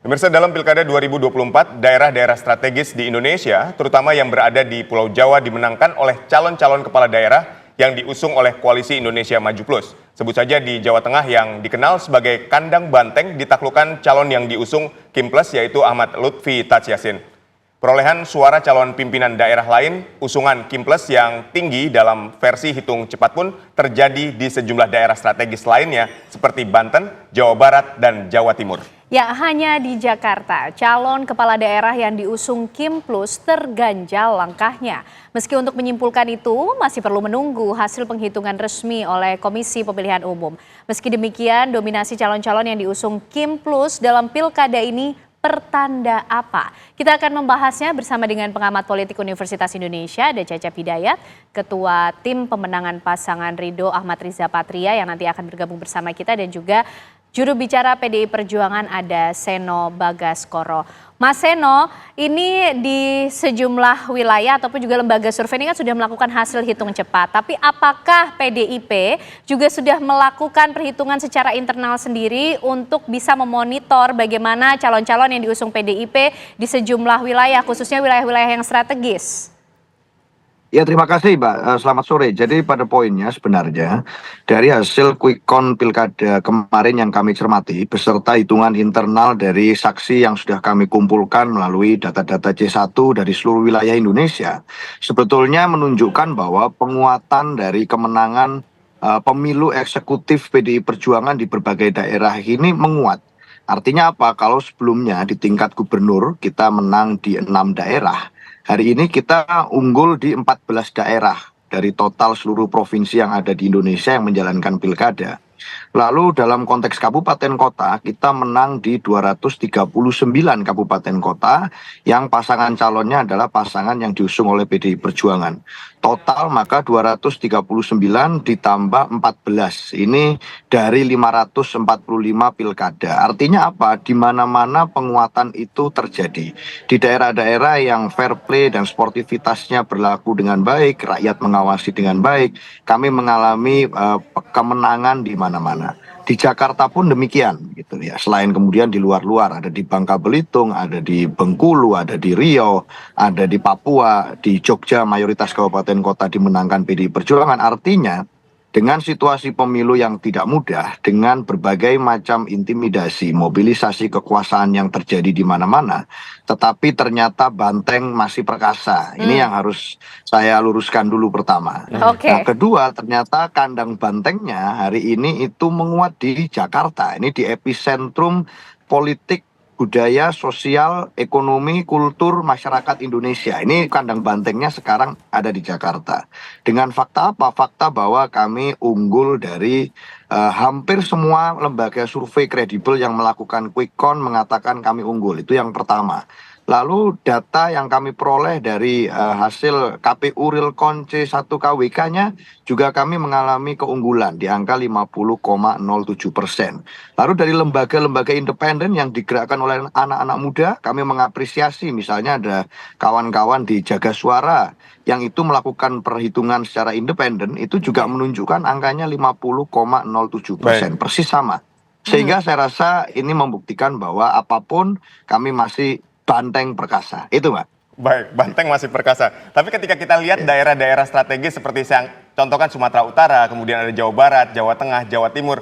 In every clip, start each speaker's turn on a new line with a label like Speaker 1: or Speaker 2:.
Speaker 1: Pemirsa, dalam Pilkada 2024, daerah-daerah strategis di Indonesia, terutama yang berada di Pulau Jawa, dimenangkan oleh calon-calon kepala daerah yang diusung oleh Koalisi Indonesia Maju Plus. Sebut saja di Jawa Tengah yang dikenal sebagai kandang banteng ditaklukkan calon yang diusung Kim Plus, yaitu Ahmad Lutfi Taj Yassin. Perolehan suara calon pimpinan daerah lain, usungan Kim Plus yang tinggi dalam versi hitung cepat pun terjadi di sejumlah daerah strategis lainnya seperti Banten, Jawa Barat, dan Jawa Timur.
Speaker 2: Ya, hanya di Jakarta, calon kepala daerah yang diusung Kim Plus terganjal langkahnya. Meski untuk menyimpulkan itu, masih perlu menunggu hasil penghitungan resmi oleh Komisi Pemilihan Umum. Meski demikian, dominasi calon-calon yang diusung Kim Plus dalam pilkada ini pertanda apa? Kita akan membahasnya bersama dengan pengamat politik Universitas Indonesia, ada Cecep Hidayat, Ketua Tim Pemenangan Pasangan Ridho Ahmad Riza Patria yang nanti akan bergabung bersama kita, dan juga juru bicara PDI Perjuangan ada Seno Bagaskoro. Mas Seno, ini di sejumlah wilayah ataupun juga lembaga survei ini kan sudah melakukan hasil hitung cepat. Tapi apakah PDIP juga sudah melakukan perhitungan secara internal sendiri untuk bisa memonitor bagaimana calon-calon yang diusung PDIP di sejumlah wilayah, khususnya wilayah-wilayah yang strategis?
Speaker 3: Ya, terima kasih, Mbak. Selamat sore. Jadi pada poinnya sebenarnya dari hasil quick count pilkada kemarin yang kami cermati beserta hitungan internal dari saksi yang sudah kami kumpulkan melalui data-data C1 dari seluruh wilayah Indonesia, sebetulnya menunjukkan bahwa penguatan dari kemenangan pemilu eksekutif PDI Perjuangan di berbagai daerah ini menguat. Artinya apa? Kalau sebelumnya di tingkat gubernur kita menang di 6 daerah, hari ini kita unggul di 14 daerah dari total seluruh provinsi yang ada di Indonesia yang menjalankan pilkada. Lalu dalam konteks kabupaten kota, kita menang di 239 kabupaten kota yang pasangan calonnya adalah pasangan yang diusung oleh PDI Perjuangan. Total maka 239 ditambah 14. Ini dari 545 pilkada. Artinya apa? Di mana-mana penguatan itu terjadi. Di daerah-daerah yang fair play dan sportivitasnya berlaku dengan baik, rakyat mengawasi dengan baik, kami mengalami kemenangan di mana-mana. Di Jakarta pun demikian gitu ya. Selain kemudian di luar-luar, ada di Bangka Belitung, ada di Bengkulu, ada di Riau, ada di Papua, di Jogja mayoritas kabupaten kota dimenangkan PDI Perjuangan. Artinya dengan situasi pemilu yang tidak mudah, dengan berbagai macam intimidasi, mobilisasi kekuasaan yang terjadi di mana-mana, tetapi ternyata banteng masih perkasa. Ini yang harus saya luruskan dulu pertama. Nah, kedua, ternyata kandang bantengnya hari ini itu menguat di Jakarta. Ini di epicentrum politik, budaya, sosial, ekonomi, kultur masyarakat Indonesia. Ini kandang bantengnya sekarang ada di Jakarta. Dengan fakta apa? Fakta bahwa kami unggul dari hampir semua lembaga survei kredibel yang melakukan quick count mengatakan kami unggul. Itu yang pertama. Lalu data yang kami peroleh dari hasil KPU Real Count C1 KWK-nya juga kami mengalami keunggulan di angka 50,07%. Lalu dari lembaga-lembaga independen yang digerakkan oleh anak-anak muda, kami mengapresiasi misalnya ada kawan-kawan di Jaga Suara yang itu melakukan perhitungan secara independen, itu juga menunjukkan angkanya 50,07%, persis sama. Sehingga saya rasa ini membuktikan bahwa apapun kami masih banteng perkasa. Itu, Mbak.
Speaker 1: Baik, banteng masih perkasa. Tapi ketika kita lihat daerah-daerah strategis seperti yang contohkan Sumatera Utara, kemudian ada Jawa Barat, Jawa Tengah, Jawa Timur,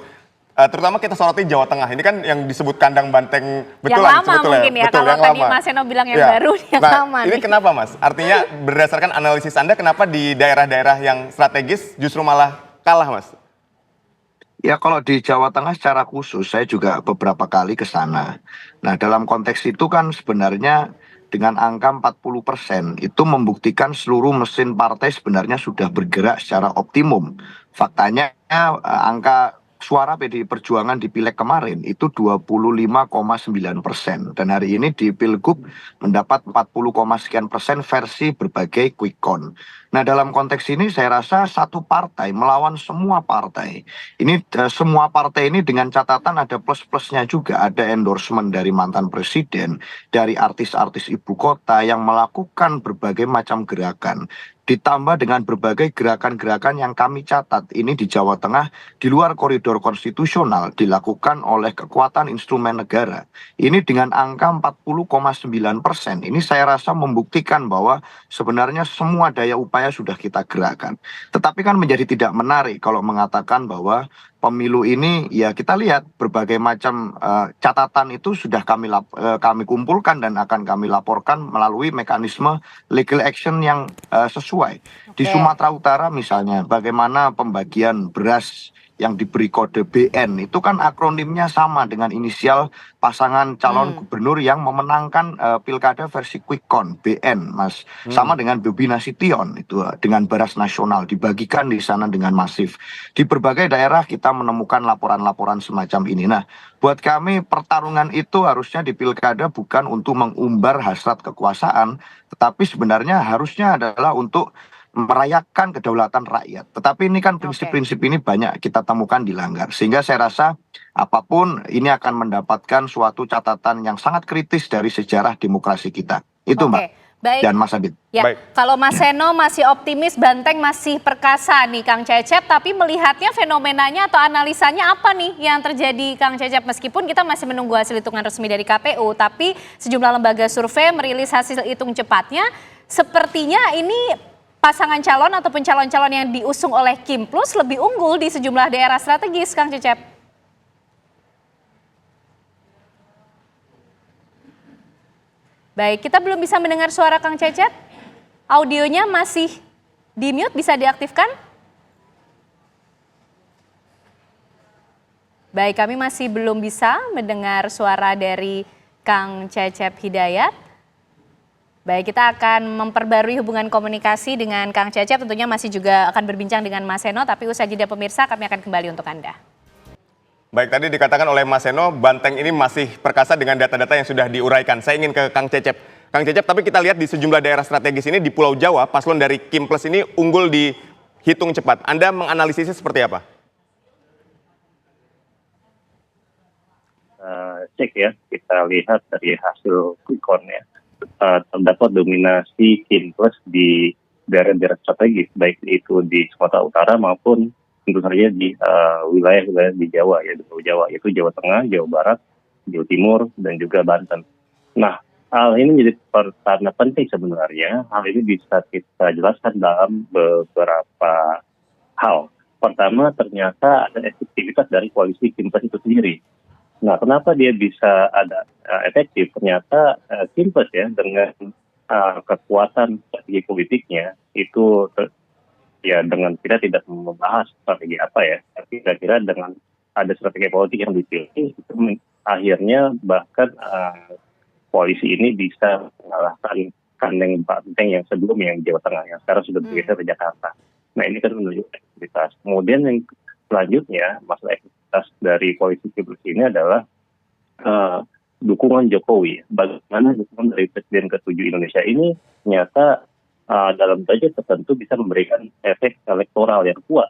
Speaker 1: terutama kita soroti Jawa Tengah. Ini kan yang disebut kandang banteng betulan.
Speaker 2: Yang lama mungkin ya,
Speaker 1: betul,
Speaker 2: kalau
Speaker 1: yang
Speaker 2: tadi
Speaker 1: lama.
Speaker 2: Mas Seno bilang yang baru, yang lama
Speaker 1: ini
Speaker 2: nih.
Speaker 1: kenapa, Mas? Artinya berdasarkan analisis Anda, kenapa di daerah-daerah yang strategis justru malah kalah, Mas?
Speaker 3: Ya, kalau di Jawa Tengah secara khusus saya juga beberapa kali ke sana. Nah, dalam konteks itu kan sebenarnya dengan angka 40% itu membuktikan seluruh mesin partai sebenarnya sudah bergerak secara optimum. Faktanya angka suara PDI Perjuangan di Pileg kemarin itu 25,9%. Dan hari ini di Pilgub mendapat 40, sekian persen versi berbagai quick count. Nah, dalam konteks ini saya rasa satu partai melawan semua partai. Ini semua partai ini dengan catatan ada plus-plusnya juga. Ada endorsement dari mantan presiden, dari artis-artis ibu kota yang melakukan berbagai macam gerakan. ditambah dengan berbagai gerakan-gerakan yang kami catat ini di Jawa Tengah di luar koridor konstitusional dilakukan oleh kekuatan instrumen negara. Ini dengan angka 40,9%. Ini saya rasa membuktikan bahwa sebenarnya semua daya upaya sudah kita gerakan. Tetapi kan menjadi tidak menarik kalau mengatakan bahwa pemilu ini ya kita lihat berbagai macam catatan itu sudah kami kumpulkan dan akan kami laporkan melalui mekanisme legal action yang sesuai. Di
Speaker 2: Oke.
Speaker 3: Sumatera Utara misalnya bagaimana pembagian beras yang diberi kode BN itu kan akronimnya sama dengan inisial pasangan calon gubernur yang memenangkan pilkada versi quick count BN, Mas. Sama dengan Bobi Nasution itu dengan beras nasional dibagikan di sana dengan masif. Di berbagai daerah kita menemukan laporan-laporan semacam ini. Nah, buat kami pertarungan itu harusnya di pilkada bukan untuk mengumbar hasrat kekuasaan, tetapi sebenarnya harusnya adalah untuk merayakan kedaulatan rakyat. Tetapi ini kan prinsip-prinsip ini banyak kita temukan dilanggar. Sehingga saya rasa apapun ini akan mendapatkan suatu catatan yang sangat kritis dari sejarah demokrasi kita. Itu
Speaker 2: Oke,
Speaker 3: Mbak
Speaker 2: baik.
Speaker 3: dan Mas Abid.
Speaker 2: Ya,
Speaker 1: Baik.
Speaker 2: kalau Mas Seno masih optimis, Banteng masih perkasa nih Kang Cecep, tapi melihatnya fenomenanya atau analisanya apa nih yang terjadi Kang Cecep? Meskipun kita masih menunggu hasil hitungan resmi dari KPU, tapi sejumlah lembaga survei merilis hasil hitung cepatnya, sepertinya ini pasangan calon ataupun calon-calon yang diusung oleh Kim Plus lebih unggul di sejumlah daerah strategis, Kang Cecep. Baik, kita belum bisa mendengar suara Kang Cecep. Audionya masih di mute, bisa diaktifkan? Baik, kami masih belum bisa mendengar suara dari Kang Cecep Hidayat. Baik, kita akan memperbarui hubungan komunikasi dengan Kang Cecep, tentunya masih juga akan berbincang dengan Mas Seno, tapi usai jeda pemirsa kami akan kembali untuk Anda.
Speaker 1: Baik, tadi dikatakan oleh Mas Seno, Banteng ini masih perkasa dengan data-data yang sudah diuraikan. Saya ingin ke Kang Cecep. Kang Cecep, tapi kita lihat di sejumlah daerah strategis ini di Pulau Jawa, paslon dari Kim Plus ini unggul di hitung cepat. Anda menganalisisnya seperti apa?
Speaker 4: Cek ya, kita lihat dari hasil quick count ya. Terdapat dominasi Kim Plus di daerah-daerah strategis, baik itu di Sumatera Utara maupun tentu saja di wilayah-wilayah di Jawa, ya di Pulau Jawa, yaitu Jawa Tengah, Jawa Barat, Jawa Timur, dan juga Banten. Nah, hal ini menjadi pertanda penting sebenarnya. Hal ini bisa kita jelaskan dalam beberapa hal. Pertama, ternyata ada efektivitas dari koalisi Kim Plus itu sendiri. Nah, kenapa dia bisa ada efektif? Ternyata Kim Plus ya dengan kekuatan strategi politiknya itu ya dengan kita tidak membahas strategi apa ya, tapi kira-kira dengan ada strategi politik yang dipilih itu akhirnya bahkan koalisi ini bisa mengalahkan kandang banteng yang sebelumnya yang Jawa Tengah yang sekarang sudah bergeser ke Jakarta. Nah, ini kan menunjukkan efektivitas. Kemudian yang selanjutnya masalah efektivitas dari koalisi Kim Plus ini adalah dukungan Jokowi. Bagaimana dukungan dari Presiden ke-7 Indonesia ini ternyata dalam derajat tertentu bisa memberikan efek elektoral yang kuat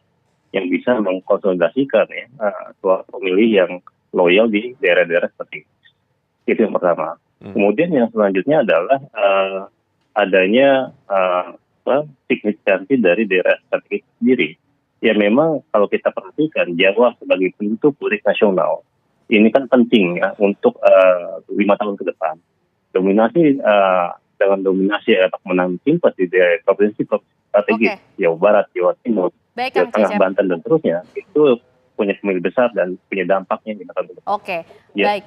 Speaker 4: yang bisa mengkonsolidasikan ya suara pemilih yang loyal di daerah-daerah seperti itu. Itu yang pertama. Kemudian yang selanjutnya adalah adanya signifikansi dari daerah strategis sendiri. Ya memang kalau kita perhatikan Jawa sebagai pintu politik nasional ini kan penting ya untuk 5 tahun ke depan. Dominasi dengan dominasi atau menang Kim Plus di provinsi strategis Jawa Barat, Jawa Timur,
Speaker 2: Baik,
Speaker 4: Jawa
Speaker 2: Kang
Speaker 4: Tengah,
Speaker 2: Cecep.
Speaker 4: Banten dan terusnya itu punya pemilih besar dan punya dampaknya di masa depan.
Speaker 2: Oke,
Speaker 4: Ya.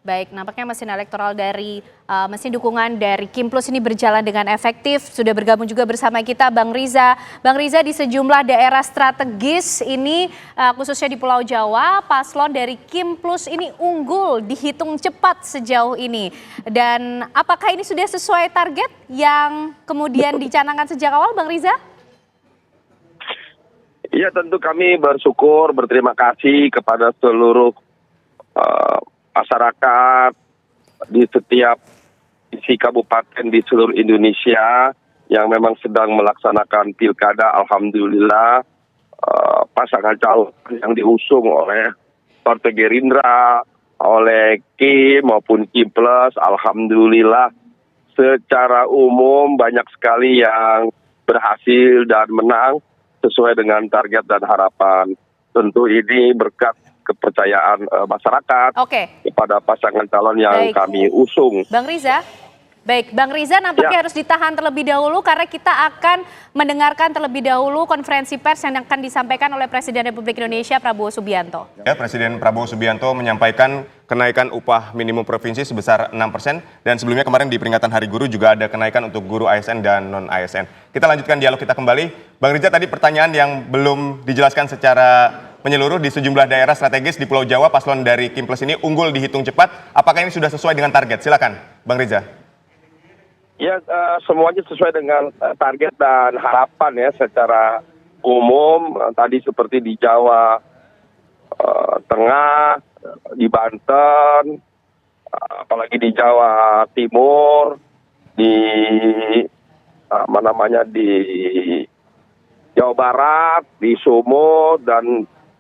Speaker 2: baik. Nampaknya mesin elektoral dari mesin dukungan dari Kim Plus ini berjalan dengan efektif. Sudah bergabung juga bersama kita Bang Riza. Bang Riza, di sejumlah daerah strategis ini khususnya di Pulau Jawa, paslon dari Kim Plus ini unggul dihitung cepat sejauh ini. Dan apakah ini sudah sesuai target yang kemudian dicanangkan sejak awal, Bang Riza?
Speaker 5: Ya, tentu kami bersyukur, berterima kasih kepada seluruh masyarakat di setiap isi kabupaten di seluruh Indonesia yang memang sedang melaksanakan pilkada. Alhamdulillah pasangan calon yang diusung oleh Partai Gerindra, oleh Kim maupun Kim Plus, alhamdulillah secara umum banyak sekali yang berhasil dan menang sesuai dengan target dan harapan. Tentu ini berkat kepercayaan masyarakat
Speaker 2: Oke,
Speaker 5: kepada pasangan calon yang
Speaker 2: Baik.
Speaker 5: kami usung.
Speaker 2: Bang Riza. Baik, Bang Riza nampaknya
Speaker 5: Ya.
Speaker 2: harus ditahan terlebih dahulu karena kita akan mendengarkan terlebih dahulu konferensi pers yang akan disampaikan oleh Presiden Republik Indonesia Prabowo Subianto.
Speaker 1: Ya, Presiden Prabowo Subianto menyampaikan kenaikan upah minimum provinsi sebesar 6% dan sebelumnya kemarin di peringatan Hari Guru juga ada kenaikan untuk guru ASN dan non-ASN. Kita lanjutkan dialog kita kembali. Bang Riza, tadi pertanyaan yang belum dijelaskan secara menyeluruh di sejumlah daerah strategis di Pulau Jawa, paslon dari Kim Plus ini unggul dihitung cepat. Apakah ini sudah sesuai dengan target? Silakan, Bang Riza.
Speaker 5: Ya, semuanya sesuai dengan target dan harapan ya secara umum. Tadi seperti di Jawa Tengah, di Banten, apalagi di Jawa Timur, di di Jawa Barat, di Sumut dan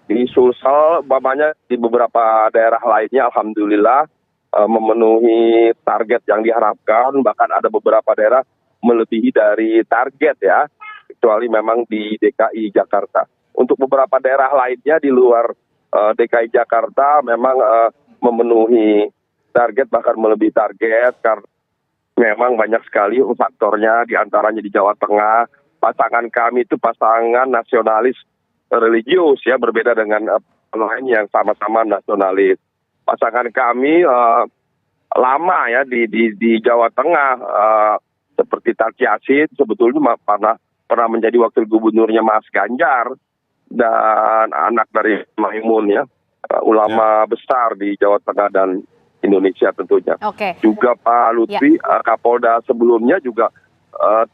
Speaker 5: di Sulsel, umpamanya di beberapa daerah lainnya, alhamdulillah memenuhi target yang diharapkan, bahkan ada beberapa daerah melebihi dari target ya, kecuali memang di DKI Jakarta. Untuk beberapa daerah lainnya di luar DKI Jakarta memang memenuhi target, bahkan melebihi target, karena memang banyak sekali faktornya, diantaranya di Jawa Tengah. Pasangan kami itu pasangan nasionalis religius ya, berbeda dengan lain yang sama-sama nasionalis. Pasangan kami lama ya di Jawa Tengah, seperti Tarji Asin sebetulnya pernah menjadi wakil gubernurnya Mas Ganjar, dan anak dari Maimun ya, ulama besar di Jawa Tengah dan Indonesia tentunya.
Speaker 2: Oke.
Speaker 5: Juga Pak Lutfi, Kapolda sebelumnya juga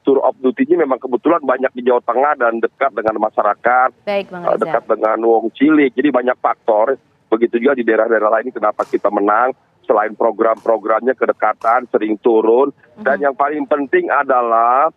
Speaker 5: tour of duty-nya memang kebetulan banyak di Jawa Tengah dan dekat dengan masyarakat,
Speaker 2: Baik, Bang Riza.
Speaker 5: dekat dengan Wong Cilik. Jadi banyak faktor. Begitu juga di daerah-daerah lain kenapa kita menang. Selain program-programnya, kedekatan, sering turun. Dan yang paling penting adalah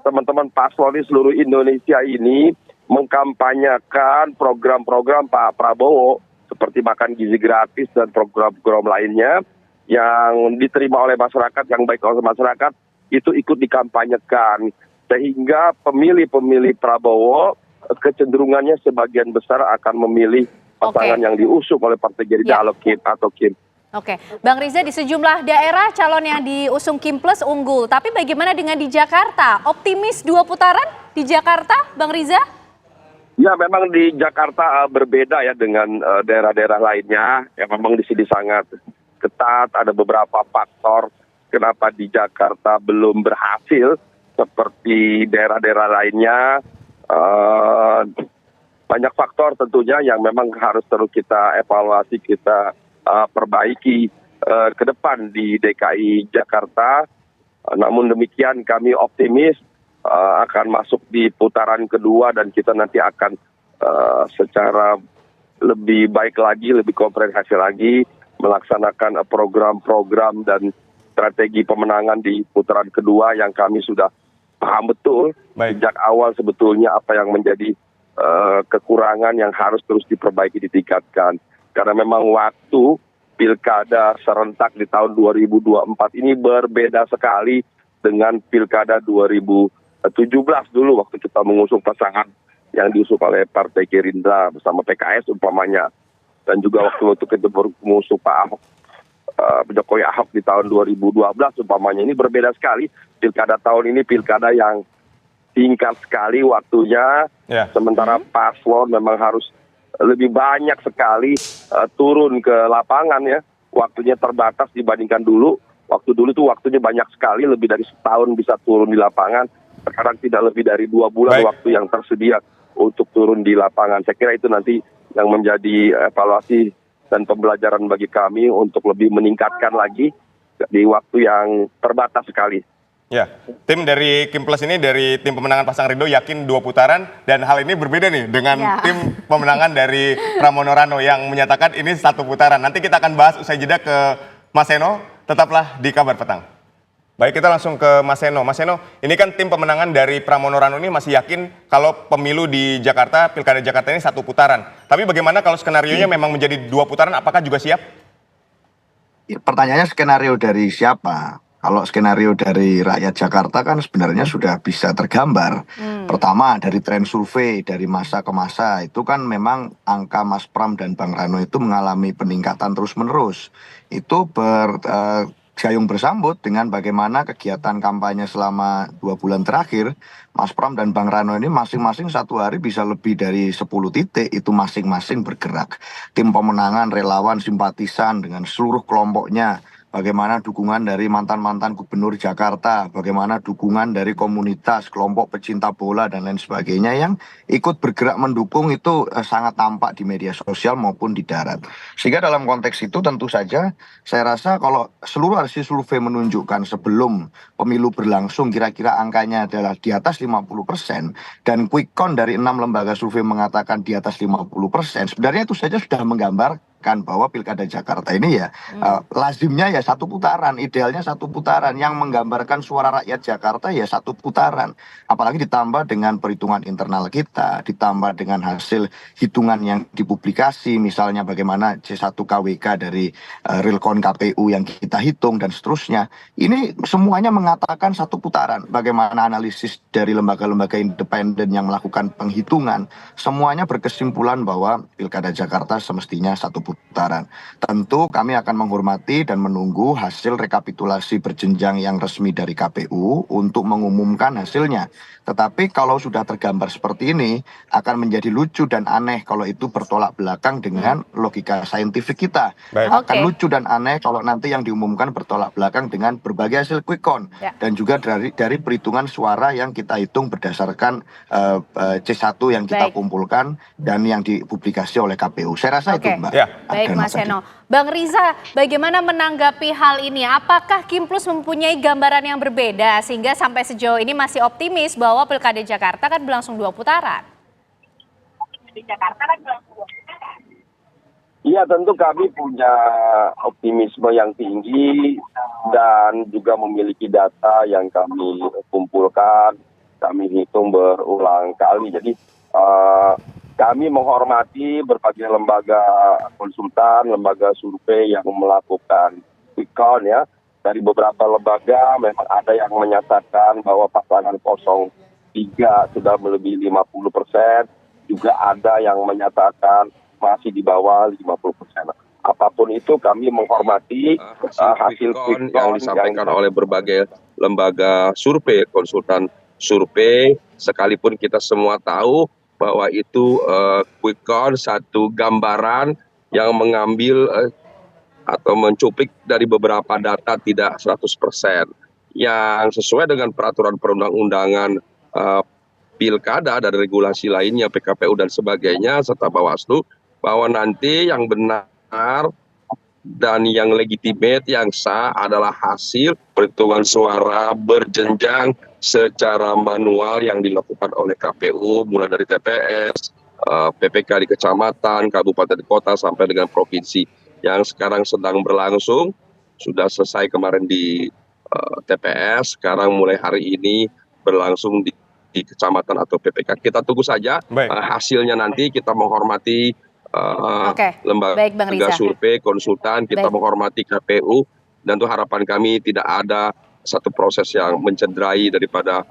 Speaker 5: teman-teman paslon di seluruh Indonesia ini mengkampanyekan program-program Pak Prabowo seperti makan gizi gratis dan program-program lainnya yang diterima oleh masyarakat, yang baik oleh masyarakat, itu ikut dikampanyekan. Sehingga pemilih-pemilih Prabowo kecenderungannya sebagian besar akan memilih pasangan yang diusung oleh Partai Gerindra atau Kim.
Speaker 2: Oke, Bang Riza, di sejumlah daerah calon yang diusung Kim Plus unggul. Tapi bagaimana dengan di Jakarta? Optimis 2 putaran di Jakarta, Bang Riza?
Speaker 5: Ya, memang di Jakarta berbeda ya dengan daerah-daerah lainnya. Ya, memang di sini sangat ketat. Ada beberapa faktor kenapa di Jakarta belum berhasil seperti daerah-daerah lainnya. Banyak faktor tentunya yang memang harus terus kita evaluasi, kita perbaiki ke depan di DKI Jakarta. Namun demikian kami optimis akan masuk di putaran kedua dan kita nanti akan secara lebih baik lagi, lebih komprehensif lagi melaksanakan program-program dan strategi pemenangan di putaran kedua yang kami sudah paham betul sejak awal sebetulnya apa yang menjadi kekurangan yang harus terus diperbaiki, ditingkatkan. Karena memang waktu pilkada serentak di tahun 2024 ini berbeda sekali dengan pilkada 2017 dulu waktu kita mengusung pasangan yang diusung oleh Partai Gerindra bersama PKS umpamanya. Dan juga waktu kita mengusung Pak Ahok, Jokowi Ahok di tahun 2012 umpamanya. Ini berbeda sekali. Pilkada tahun ini pilkada yang singkat sekali waktunya, sementara paslon memang harus lebih banyak sekali turun ke lapangan ya. Waktunya terbatas dibandingkan dulu. Waktu dulu tuh waktunya banyak sekali, lebih dari setahun bisa turun di lapangan. Sekarang tidak lebih dari 2 bulan waktu yang tersedia untuk turun di lapangan. Saya kira itu nanti yang menjadi evaluasi dan pembelajaran bagi kami untuk lebih meningkatkan lagi di waktu yang terbatas sekali.
Speaker 1: Ya, tim dari Kim Plus ini dari tim pemenangan pasangan Ridho yakin 2 putaran dan hal ini berbeda nih dengan tim pemenangan dari Pramono Rano yang menyatakan ini 1 putaran. Nanti kita akan bahas usai jeda ke Mas Seno, tetaplah di Kabar Petang. Baik, kita langsung ke Mas Seno. Mas Seno, ini kan tim pemenangan dari Pramono Rano ini masih yakin kalau pemilu di Jakarta, Pilkada Jakarta ini 1 putaran. Tapi bagaimana kalau skenarionya memang menjadi 2 putaran, apakah juga siap?
Speaker 3: Pertanyaannya skenario dari siapa? Kalau skenario dari rakyat Jakarta kan sebenarnya sudah bisa tergambar. Pertama dari tren survei dari masa ke masa itu kan memang angka Mas Pram dan Bang Rano itu mengalami peningkatan terus-menerus. Itu gayung bersambut dengan bagaimana kegiatan kampanye selama 2 bulan terakhir. Mas Pram dan Bang Rano ini masing-masing satu hari bisa lebih dari 10 titik itu masing-masing bergerak. Tim pemenangan, relawan, simpatisan dengan seluruh kelompoknya. Bagaimana dukungan dari mantan-mantan gubernur Jakarta, bagaimana dukungan dari komunitas, kelompok pecinta bola dan lain sebagainya yang ikut bergerak mendukung itu sangat tampak di media sosial maupun di darat. Sehingga dalam konteks itu tentu saja saya rasa kalau seluruh hasil survei menunjukkan sebelum pemilu berlangsung kira-kira angkanya adalah di atas 50% dan quick count dari 6 lembaga survei mengatakan di atas 50%, sebenarnya itu saja sudah menggambarkan bahwa Pilkada Jakarta ini ya lazimnya ya satu putaran, idealnya satu putaran, yang menggambarkan suara rakyat Jakarta ya satu putaran. Apalagi ditambah dengan perhitungan internal kita, ditambah dengan hasil hitungan yang dipublikasi, misalnya bagaimana C1 KWK dari Realcon KPU yang kita hitung dan seterusnya. Ini semuanya mengatakan satu putaran. Bagaimana analisis dari lembaga-lembaga independen yang melakukan penghitungan, semuanya berkesimpulan bahwa Pilkada Jakarta semestinya satu putaran. Tentu kami akan menghormati dan menunggu hasil rekapitulasi berjenjang yang resmi dari KPU untuk mengumumkan hasilnya. Tetapi kalau sudah tergambar seperti ini, akan menjadi lucu dan aneh kalau itu bertolak belakang dengan logika saintifik kita.
Speaker 1: Baik.
Speaker 3: Akan
Speaker 2: Oke.
Speaker 3: lucu dan aneh kalau nanti yang diumumkan bertolak belakang dengan berbagai hasil quick count
Speaker 2: Ya.
Speaker 3: dan juga dari perhitungan suara yang kita hitung berdasarkan C1 yang kita
Speaker 2: Baik.
Speaker 3: kumpulkan dan yang dipublikasi oleh KPU. Saya rasa itu,
Speaker 2: Oke.
Speaker 3: Mbak.
Speaker 1: Ya.
Speaker 2: Baik
Speaker 3: Dan
Speaker 2: Mas
Speaker 3: tadi.
Speaker 2: Heno. Bang Riza, bagaimana menanggapi hal ini? Apakah Kimplus mempunyai gambaran yang berbeda sehingga sampai sejauh ini masih optimis bahwa Pilkada Jakarta kan berlangsung 2 putaran?
Speaker 5: Iya, tentu kami punya optimisme yang tinggi dan juga memiliki data yang kami kumpulkan, kami hitung berulang kali. Jadi kami menghormati berbagai lembaga konsultan, lembaga survei yang melakukan quick count ya. Dari beberapa lembaga memang ada yang menyatakan bahwa pasangan 03 sudah melebihi 50%, juga ada yang menyatakan masih di bawah 50%. Apapun itu kami menghormati hasil quick count
Speaker 6: yang disampaikan oleh berbagai lembaga survei, konsultan survei, sekalipun kita semua tahu bahwa itu quick count satu gambaran yang mengambil atau mencuplik dari beberapa data tidak 100%. Yang sesuai dengan peraturan perundang-undangan pilkada dan regulasi lainnya, PKPU dan sebagainya, serta Bawaslu, bahwa nanti yang benar dan yang legitimate, yang sah adalah hasil perhitungan suara berjenjang secara manual yang dilakukan oleh KPU, mulai dari TPS, PPK di kecamatan, kabupaten, kota, sampai dengan provinsi. Yang sekarang sedang berlangsung, sudah selesai kemarin di TPS, sekarang mulai hari ini berlangsung di kecamatan atau PPK. Kita tunggu saja hasilnya nanti, kita menghormati
Speaker 2: Baik, Bang
Speaker 6: lembaga
Speaker 2: Riza.
Speaker 6: survei, konsultan, kita
Speaker 2: Baik.
Speaker 6: menghormati KPU, dan itu harapan kami tidak ada satu proses yang mencederai daripada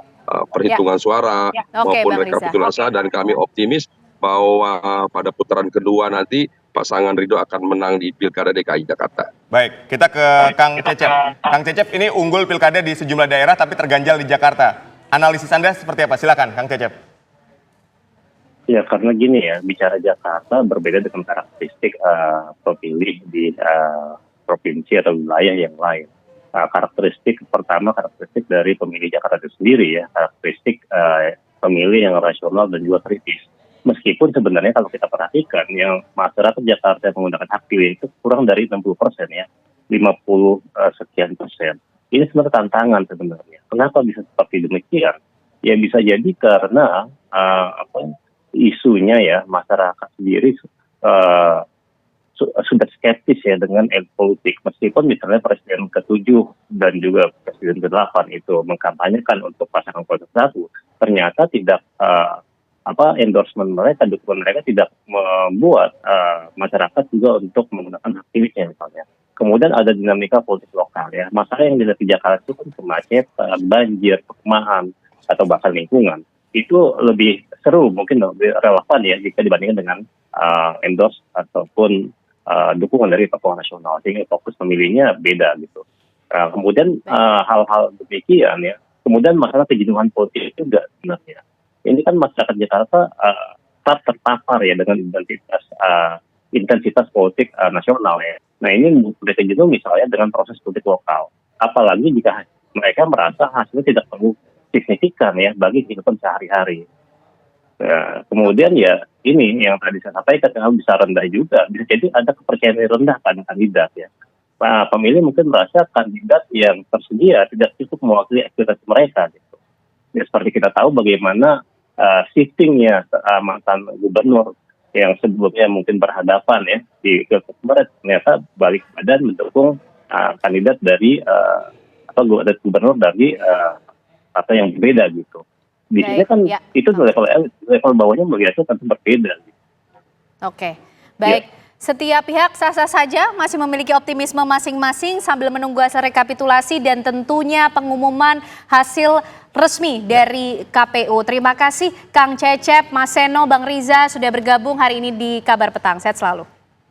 Speaker 6: perhitungan suara
Speaker 2: Oke,
Speaker 6: maupun
Speaker 2: Bang Riza.
Speaker 6: rekapitulasi, dan kami optimis bahwa pada putaran kedua nanti pasangan Ridho akan menang di Pilkada DKI Jakarta.
Speaker 1: Baik, kita ke Kang Cecep. Kang Cecep, ini unggul pilkada di sejumlah daerah tapi terganjal di Jakarta. Analisis Anda seperti apa? Silakan, Kang Cecep.
Speaker 4: Ya, karena gini ya, bicara Jakarta berbeda dengan karakteristik pemilih di provinsi atau wilayah yang lain. Karakteristik dari pemilih Jakarta itu sendiri ya, karakteristik pemilih yang rasional dan juga kritis. Meskipun sebenarnya kalau kita perhatikan, yang masyarakat Jakarta yang menggunakan hak pilih itu kurang dari 60% ya, 50 sekian persen. Ini sebenarnya tantangan sebenarnya. Kenapa bisa seperti demikian? Ya bisa jadi karena isunya ya, masyarakat sendiri sudah skeptis ya dengan elit politik. Meskipun misalnya Presiden ke-7 dan juga Presiden ke-8 itu mengkampanyekan untuk pasangan 01, ternyata tidak endorsement mereka, dukungan mereka tidak membuat masyarakat juga untuk menggunakan hak pilihnya misalnya. kemudian ada dinamika politik lokal ya. Masalah yang dilihat di Jakarta itu kan kemacetan, banjir, perumahan, atau bahkan lingkungan. Itu lebih seru, mungkin lebih relevan ya jika dibandingkan dengan endorse ataupun dukungan dari tokoh nasional, sehingga fokus pemilihnya beda gitu. Kemudian hal-hal demikian ya, kemudian masalah kejenuhan politik juga sebenarnya. Ini kan masyarakat Jakarta tetap terpapar ya dengan intensitas politik nasional ya. Nah ini mereka jenuh misalnya dengan proses politik lokal. Apalagi jika mereka merasa hasilnya tidak perlu signifikan ya bagi kehidupan sehari-hari. Nah, kemudian ya ini yang tadi saya sampaikan bisa rendah juga, bisa jadi ada kepercayaan rendah pada kandidat ya. Nah, pemilih mungkin merasa kandidat yang tersedia tidak cukup mewakili aspirasi mereka gitu. Ya, seperti kita tahu bagaimana shiftingnya mantan gubernur yang sebelumnya mungkin berhadapan ya di kemarin ternyata balik badan mendukung kandidat dari atau gubernur dari atau yang berbeda gitu. Di sini kan ya, itu level bawahnya melihatnya tentu berbeda. Gitu.
Speaker 2: Oke, baik. Ya. Setiap pihak sah-sah saja masih memiliki optimisme masing-masing sambil menunggu hasil rekapitulasi dan tentunya pengumuman hasil resmi dari KPU. Terima kasih Kang Cecep, Mas Seno, Bang Riza sudah bergabung hari ini di Kabar Petang. Sehat selalu.